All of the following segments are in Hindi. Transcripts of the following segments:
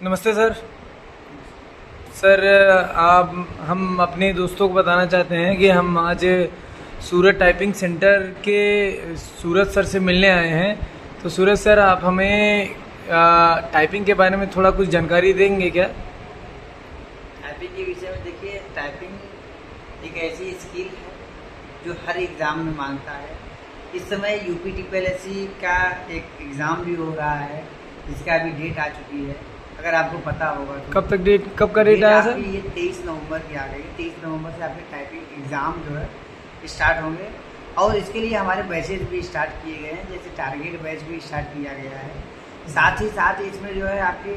नमस्ते सर। सर आप हम अपने दोस्तों को बताना चाहते हैं कि हम आज सूरत टाइपिंग सेंटर के सूरत सर से मिलने आए हैं। तो सूरत सर, आप हमें टाइपिंग के बारे में थोड़ा कुछ जानकारी देंगे क्या? टाइपिंग के विषय में देखिए, टाइपिंग एक ऐसी स्किल है जो हर एग्ज़ाम में मांगता है। इस समय यूपीटीपीएससी का एक एग्ज़ाम भी हो रहा है, जिसका अभी डेट आ चुकी है, अगर आपको पता होगा तो। कब का डेट आया सर? ये 23 नवंबर की आ गई। 23 नवंबर से आपके टाइपिंग एग्ज़ाम जो है स्टार्ट होंगे, और इसके लिए हमारे बैचेज भी स्टार्ट किए गए हैं। जैसे टारगेट बैच भी स्टार्ट किया गया है। साथ ही साथ इसमें जो है आपके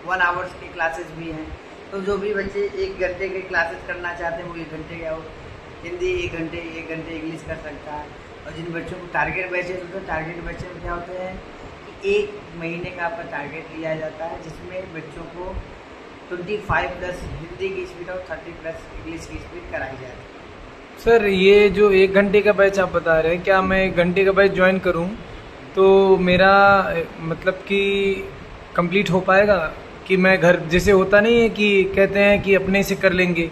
1 आवर्स के क्लासेस भी हैं। तो जो भी बच्चे 1 घंटे के क्लासेस करना चाहते हैं वो 1 घंटे का हिंदी, 1 घंटे इंग्लिश कर सकता है। और जिन बच्चों को टारगेट बैचेज होते हैं, टारगेट बैचेज में क्या होते हैं कि 1 महीने का आपका टारगेट लिया जाता है, जिसमें बच्चों को 25+ हिंदी की स्पीड और 30+ इंग्लिश की स्पीड कराई जाती है। सर, ये जो 1 घंटे का बैच आप बता रहे हैं, क्या मैं 1 घंटे का बैच ज्वाइन करूं तो मेरा मतलब कि कंप्लीट हो पाएगा? कि मैं घर जैसे होता नहीं है कि कहते हैं कि अपने से कर लेंगे,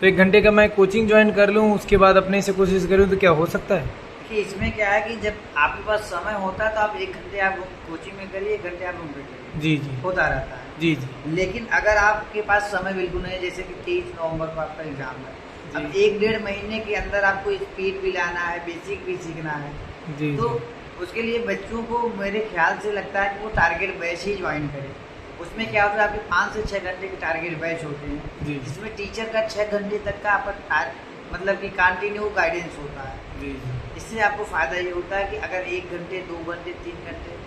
तो 1 घंटे का मैं कोचिंग ज्वाइन कर लूं, उसके बाद अपने से कोशिश करूं, तो क्या हो सकता है? देखिए, इसमें क्या है कि जब आपके पास समय होता है तो आप 1 घंटे आप कोचिंग में करिए, 1 घंटे आप रूम पे करिए। जी जी। होता रहता है। जी जी। लेकिन अगर आपके पास समय बिल्कुल नहीं है, जैसे कि 23 नवंबर को आपका एग्जाम है, अब 1-1.5 महीने के अंदर आपको स्पीड भी लाना है, बेसिक भी सीखना है, जी तो जी। उसके लिए बच्चों को मेरे ख्याल से लगता है कि वो टारगेट बैच ही ज्वाइन करें। उसमें क्या होता है, आपके 5 से 6 घंटे के टारगेट बैच होते हैं, जी। जिसमें टीचर का 6 घंटे तक का आपका मतलब कि कंटिन्यू गाइडेंस होता है। जी जी। इससे आपको फ़ायदा ये होता है कि अगर 1 घंटे, 2 घंटे, 3 घंटे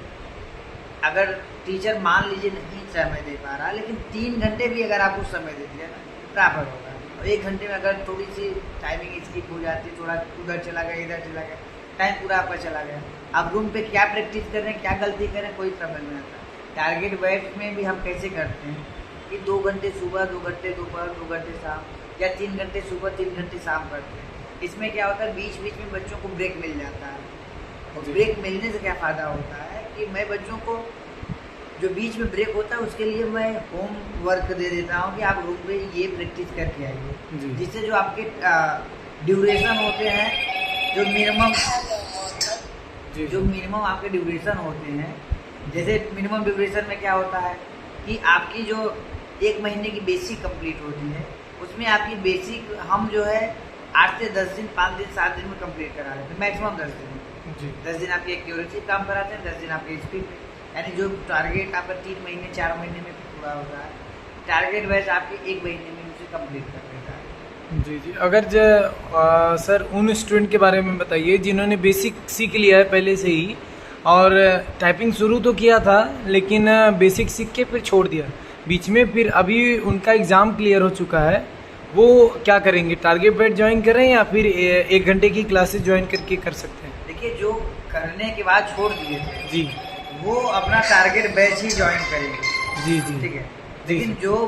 अगर टीचर मान लीजिए नहीं समय दे पा रहा, लेकिन 3 घंटे भी अगर आपको समय दे दिया ना, बराबर होगा। और 1 घंटे में अगर थोड़ी सी टाइमिंग स्किप हो जाती है, थोड़ा उधर चला गया, इधर चला गया, टाइम पूरा आपका चला गया। आप रूम पे क्या प्रैक्टिस कर रहे हैं, क्या गलती कर रहे हैं, कोई समझ नहीं आता। टारगेट बैच में भी हम कैसे करते हैं कि 2 घंटे सुबह, 2 घंटे दोपहर, 2 घंटे शाम, या 3 घंटे सुबह, 3 घंटे शाम करते हैं। इसमें क्या होता है, बीच बीच में बच्चों को ब्रेक मिल जाता है। और ब्रेक मिलने से क्या फ़ायदा होता है कि मैं बच्चों को जो बीच में ब्रेक होता है उसके लिए मैं होम वर्क दे देता हूँ कि आप रूम पे ये प्रैक्टिस करके आइए, जिससे जो आपके ड्यूरेशन होते हैं, जो मिनिमम आपके ड्यूरेशन होते हैं, जैसे मिनिमम ड्यूरेशन में क्या होता है कि आपकी जो 1 महीने की बेसिक कंप्लीट होती है, उसमें आपकी बेसिक हम जो है 8 से 10 दिन, 5 दिन, 7 दिन में कंप्लीट करा देते हैं, मैक्सिमम 10 दिन। 10 दिन आपकी एक्यूरेसी काम कराते हैं, 10 दिन आपके स्पीड में, यानी जो टारगेट आपका 3 महीने, 4 महीने में पूरा होता है, टारगेट बैच आपके 1 महीने में उसे कंप्लीट कर देता है। जी जी। अगर सर, उन स्टूडेंट के बारे में बताइए जिन्होंने बेसिक सीख लिया है पहले से ही, और टाइपिंग शुरू तो किया था लेकिन बेसिक सीख के फिर छोड़ दिया बीच में, फिर अभी उनका एग्ज़ाम क्लियर हो चुका है, वो क्या करेंगे? टारगेट बैच ज्वाइन करें या फिर 1 घंटे की क्लासेस ज्वाइन करके कर सकते हैं? देखिए, जो करने के बाद छोड़ दिए थे जी, वो अपना टारगेट बैच ही ज्वाइन करेंगे। जी जी। ठीक है। जी लेकिन जो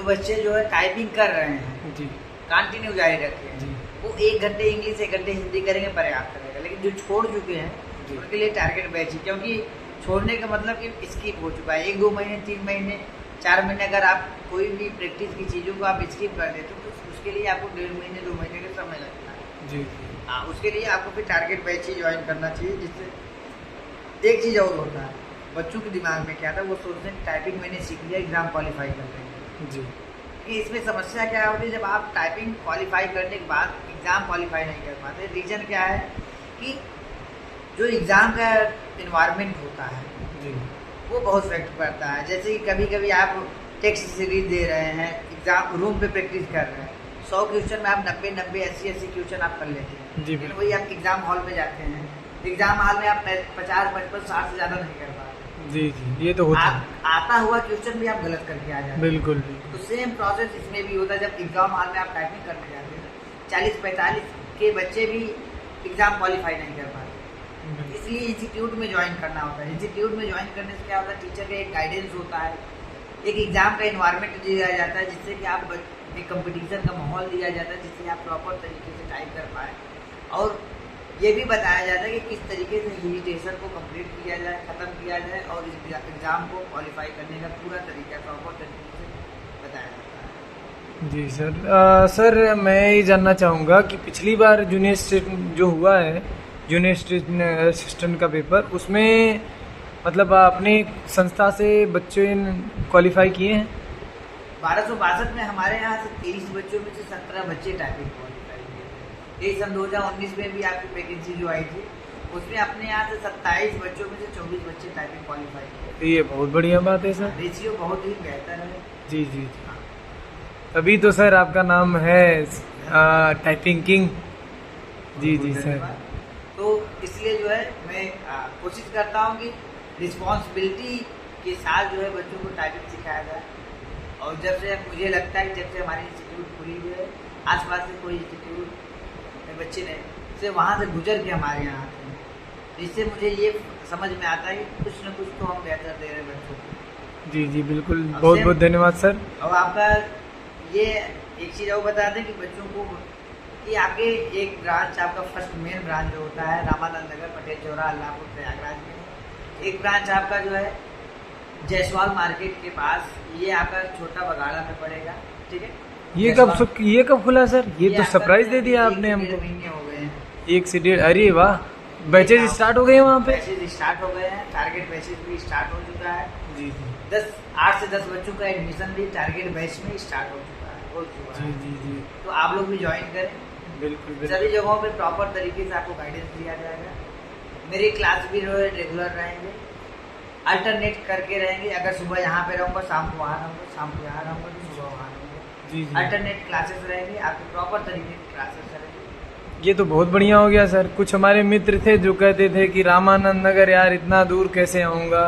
बच्चे जो है टाइपिंग कर रहे हैं, जी कंटिन्यू जारी रखे हैं, जी। वो 1 घंटे इंग्लिश, 1 घंटे हिंदी करेंगे, पर्याप्त रहेगा। लेकिन जो छोड़ चुके हैं जी। उनके लिए टारगेट बैच ही, क्योंकि छोड़ने का मतलब कि स्किप हो चुका है। 1-2 महीने, 3 महीने, 4 महीने अगर आप कोई भी प्रैक्टिस की चीज़ों को आप स्किप कर देते हो तो उसके लिए आपको 1.5 महीने, 2 महीने का समय लगता है। जी हाँ, उसके लिए आपको फिर टारगेट बैच ही ज्वाइन करना चाहिए। जिससे एक चीज़ और होता है, बच्चों के दिमाग में क्या था, वो सोचते हैं टाइपिंग मैंने सीख लिया, एग्ज़ाम क्वालिफाई कर लेंगे। जी। कि इसमें समस्या क्या होती है, जब आप टाइपिंग क्वालिफाई करने के बाद एग्ज़ाम क्वालिफाई नहीं कर पाते, रीज़न क्या है कि जो एग्ज़ाम का इन्वायरमेंट होता है जी वो बहुत इफेक्ट पड़ता है। जैसे कि कभी कभी आप टेक्स्ट सीरीज दे रहे हैं, एग्ज़ाम रूम पे प्रैक्टिस कर रहे हैं, 100 क्वेश्चन में आप 90, 80 क्वेश्चन आप कर लेते हैं। जी। लेकिन वही आप एग्ज़ाम हॉल में जाते हैं, एग्ज़ाम हॉल में आप 50, 55, 60 से ज़्यादा नहीं कर पाते। जी जी, ये तो होता है। आता हुआ क्वेश्चन भी आप गलत करके आ जाते हैं। बिल्कुल तो बिल्कुल। सेम प्रोसेस इसमें भी होता है। जब एग्ज़ाम हॉल में आप टाइपिंग करने जाते हैं, 40-45 के बच्चे भी एग्ज़ाम क्वालिफाई नहीं कर पाते। इसलिए इंस्टीट्यूट में ज्वाइन करना होता है। इंस्टीट्यूट में ज्वाइन करने से क्या होता है, टीचर का एक गाइडेंस होता है, एक एग्ज़ाम का इन्वायरमेंट दिया जाता है, जिससे कि आप एक कंपटीशन का माहौल दिया जाता है, जिससे आप प्रॉपर तरीके से टाइप कर पाए। और ये भी बताया जाता है कि किस तरीके से इरिटेशन को कंप्लीट किया जाए, ख़त्म किया जाए और इस एग्ज़ाम को क्वालिफाई करने का पूरा तरीका प्रॉपर तरीके से बताया जाता है। जी सर। सर मैं ये जानना चाहूँगा कि पिछली बार जूनियर असिस्टेंट जो हुआ है, जूनियर असिस्टेंट का पेपर, उसमें मतलब अपनी संस्था से बच्चे क्वालिफाई किए हैं? 1262 में हमारे यहाँ से 23 बच्चों में से 17 बच्चे टाइपिंग क्वालिफाई किए थे। यही सन 2019 में भी आपकी वैकेंसी जो आई थी उसमें अपने यहाँ से 27 बच्चों में से 24 बच्चे टाइपिंग क्वालिफाई किए। तो ये बहुत बढ़िया बात है सर। रेशियो बहुत ही बेहतर है। जी जी। तभी तो सर आपका नाम है टाइपिंग किंग। जी जी सर। तो इसलिए जो है मैं कोशिश करता हूँ कि रिस्पॉन्सिबिलिटी के साथ जो है बच्चों को टाइपिंग सिखाया जाए। और जब से मुझे लगता है कि जब से हमारी इंस्टीट्यूट खुली हुई है, आसपास से कोई इंस्टीट्यूट में बच्चे ने से वहाँ से गुजर के हमारे यहाँ आते हैं, जिससे मुझे ये समझ में आता है कि कुछ न कुछ तो हम बेहतर दे रहे हैं बच्चों को। जी जी बिल्कुल, बहुत बहुत धन्यवाद सर। और आपका ये एक चीज़ और बता दें कि बच्चों को कि आपके एक ब्रांच, आपका फर्स्ट मेन ब्रांच जो होता है रामानंद नगर, पटेल चौराहा, अल्लाहपुर, प्रयागराज में। एक ब्रांच आपका जो है जयसवाल मार्केट के पास, ये आपका छोटा बगाड़ा में पड़ेगा, ठीक है। ये कब खुला सर? ये तो सरप्राइज दे दिया आपने हमको। महीने हो गए हैं। 1 से 1.5। अरे वाह, बैचेज स्टार्ट हो गए हैं वहाँ पे? बैचेज स्टार्ट हो गए हैं, टारगेट बैचेज भी स्टार्ट हो चुका है। जी जी। 8 से 10 बच्चों का एडमिशन भी टारगेट बैच में स्टार्ट हो चुका है। जी जी जी तो आप लोग भी ज्वाइन करें। बिल्कुल बिल्कुल। सभी जगहों पे प्रॉपर तरीके से आपको गाइडेंस दिया जाएगा। मेरी क्लास भी जो है रेगुलर रहेंगे, अल्टरनेट करके रहेंगे। अगर सुबह यहाँ पे रहूँगा, शाम को वहाँ रहूँगा, शाम को यहाँ रहूँगा, तो सुबह वहाँ रहूँगा। जी जी। अल्टरनेट क्लासेस रहेंगी, आपके प्रॉपर तरीके की क्लासेस रहेंगी। ये तो बहुत बढ़िया हो गया सर। कुछ हमारे मित्र थे जो कहते थे कि रामानंद नगर यार इतना दूर कैसे आऊँगा,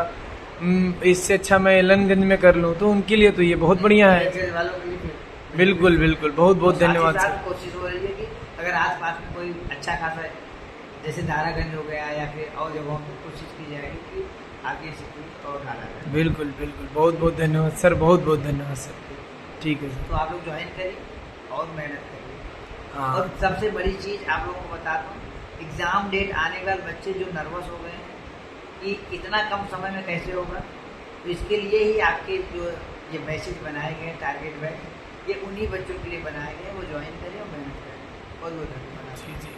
इससे अच्छा मैं एलनगंज में कर लूँ, तो उनके लिए तो ये बहुत बढ़िया है। वालों के लिए बिल्कुल बिल्कुल, बहुत बहुत धन्यवाद सर। कोशिश हो रही है कि अगर आस पास में कोई अच्छा खासा जैसे दारागंज हो गया या फिर और जगहों पर कोशिश की जाएगी कि आगे से कुछ और डाला जाए। बिल्कुल बिल्कुल, बहुत बहुत धन्यवाद सर, बहुत बहुत धन्यवाद सर। ठीक है सर। तो आप लोग ज्वाइन करिए और मेहनत करिए। हाँ। और सबसे बड़ी चीज़ आप लोगों को बताता हूँ, एग्ज़ाम डेट आने के बाद बच्चे जो नर्वस हो गए हैं कि इतना कम समय में कैसे होगा, तो इसके लिए ही आपके जो ये बैचेज बनाए गए हैं, टारगेट बैच, ये उन्हीं बच्चों के लिए बनाए गए हैं। वो ज्वाइन करें और मेहनत करें। बहुत बहुत धन्यवाद। जी जी।